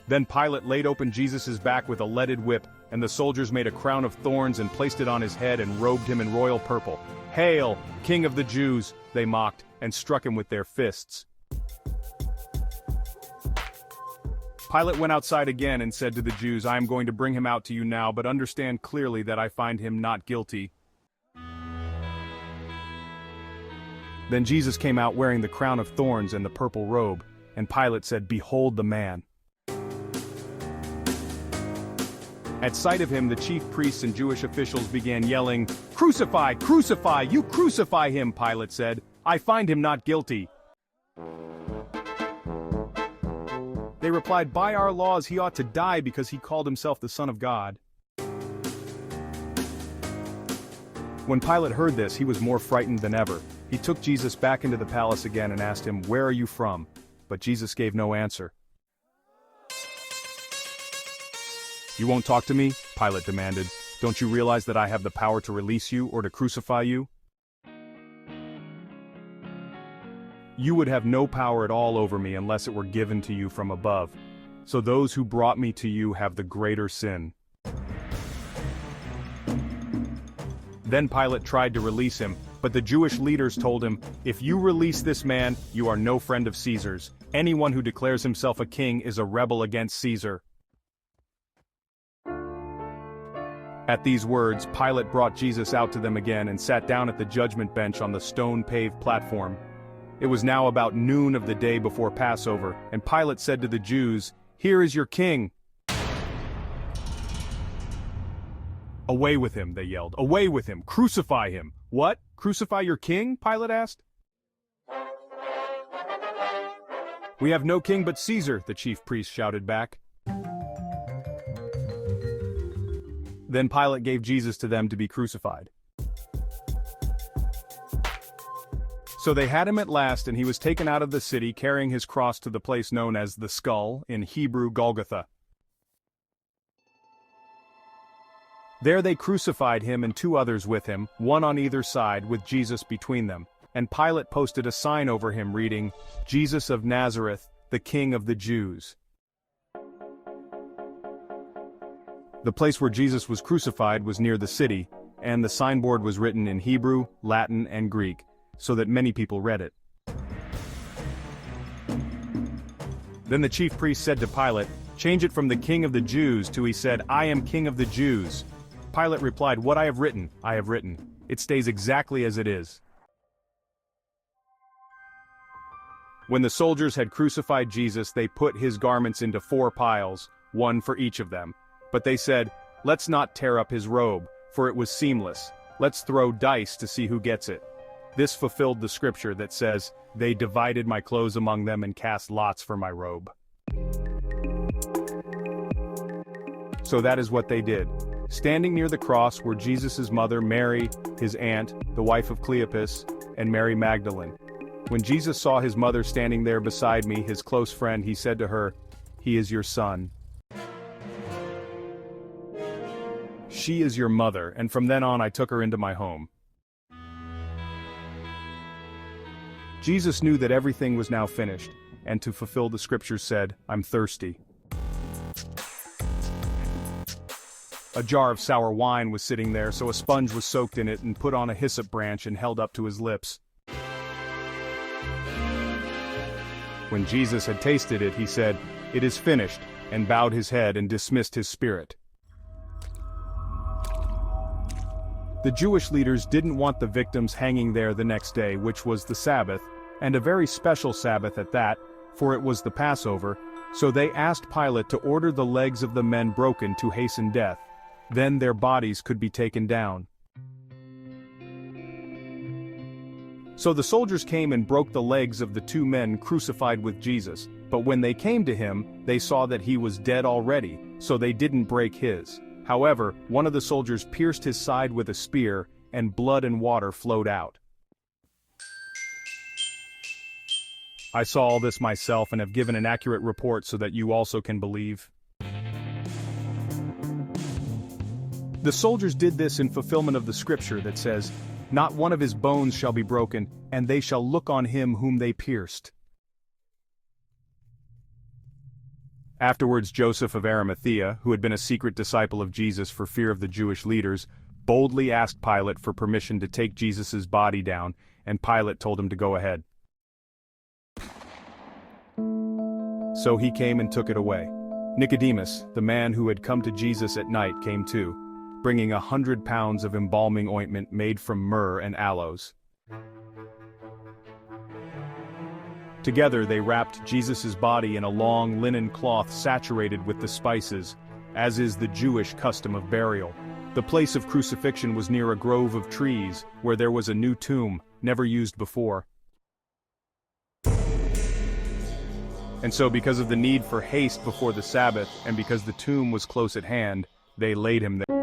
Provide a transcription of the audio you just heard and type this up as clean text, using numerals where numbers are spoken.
Then Pilate laid open Jesus' back with a leaded whip, and the soldiers made a crown of thorns and placed it on his head and robed him in royal purple. "Hail, King of the Jews!" they mocked, and struck him with their fists. Pilate went outside again and said to the Jews, "I am going to bring him out to you now, but understand clearly that I find him not guilty." Then Jesus came out wearing the crown of thorns and the purple robe, and Pilate said, "Behold the man." At sight of him, the chief priests and Jewish officials began yelling, "Crucify! Crucify! You crucify him!" Pilate said, "I find him not guilty." They replied, "By our laws he ought to die because he called himself the Son of God." When Pilate heard this, he was more frightened than ever. He took Jesus back into the palace again and asked him, "Where are you from?" But Jesus gave no answer. "You won't talk to me?" Pilate demanded. "Don't you realize that I have the power to release you or to crucify you?" "You would have no power at all over me unless it were given to you from above. So those who brought me to you have the greater sin." Then Pilate tried to release him, but the Jewish leaders told him, "If you release this man, you are no friend of Caesar's. Anyone who declares himself a king is a rebel against Caesar." At these words, Pilate brought Jesus out to them again and sat down at the judgment bench on the stone-paved platform. It was now about noon of the day before Passover, and Pilate said to the Jews, "Here is your king." "Away with him," they yelled. "Away with him! Crucify him!" "What? Crucify your king?" Pilate asked. "We have no king but Caesar," the chief priest shouted back. Then Pilate gave Jesus to them to be crucified. So they had him at last, and he was taken out of the city carrying his cross to the place known as the Skull, in Hebrew Golgotha. There they crucified him and two others with him, one on either side with Jesus between them, and Pilate posted a sign over him reading, "Jesus of Nazareth, the King of the Jews." The place where Jesus was crucified was near the city, and the signboard was written in Hebrew, Latin, and Greek, so that many people read it. Then the chief priest said to Pilate, "Change it from the King of the Jews to," he said, "I am King of the Jews." Pilate replied, "What I have written, I have written. It stays exactly as it is." When the soldiers had crucified Jesus, they put his garments into 4 piles, one for each of them. But they said, "Let's not tear up his robe, for it was seamless. Let's throw dice to see who gets it." This fulfilled the scripture that says, "They divided my clothes among them and cast lots for my robe." So that is what they did. Standing near the cross were Jesus' mother Mary, his aunt, the wife of Cleopas, and Mary Magdalene. When Jesus saw his mother standing there beside me, his close friend, he said to her, "He is your son. She is your mother," and from then on I took her into my home. Jesus knew that everything was now finished, and to fulfill the scriptures said, "I'm thirsty." A jar of sour wine was sitting there, so a sponge was soaked in it and put on a hyssop branch and held up to his lips. When Jesus had tasted it, he said, "It is finished," and bowed his head and dismissed his spirit. The Jewish leaders didn't want the victims hanging there the next day, which was the Sabbath, and a very special Sabbath at that, for it was the Passover, so they asked Pilate to order the legs of the men broken to hasten death. Then their bodies could be taken down. So the soldiers came and broke the legs of the 2 men crucified with Jesus, but when they came to him, they saw that he was dead already, so they didn't break his. However, one of the soldiers pierced his side with a spear, and blood and water flowed out. I saw all this myself and have given an accurate report so that you also can believe. The soldiers did this in fulfillment of the scripture that says, "Not one of his bones shall be broken, and they shall look on him whom they pierced." Afterwards Joseph of Arimathea, who had been a secret disciple of Jesus for fear of the Jewish leaders, boldly asked Pilate for permission to take Jesus' body down, and Pilate told him to go ahead. So he came and took it away. Nicodemus, the man who had come to Jesus at night, came too, bringing 100 pounds of embalming ointment made from myrrh and aloes. Together they wrapped Jesus' body in a long linen cloth saturated with the spices, as is the Jewish custom of burial. The place of crucifixion was near a grove of trees, where there was a new tomb, never used before. And so because of the need for haste before the Sabbath, and because the tomb was close at hand, they laid him there.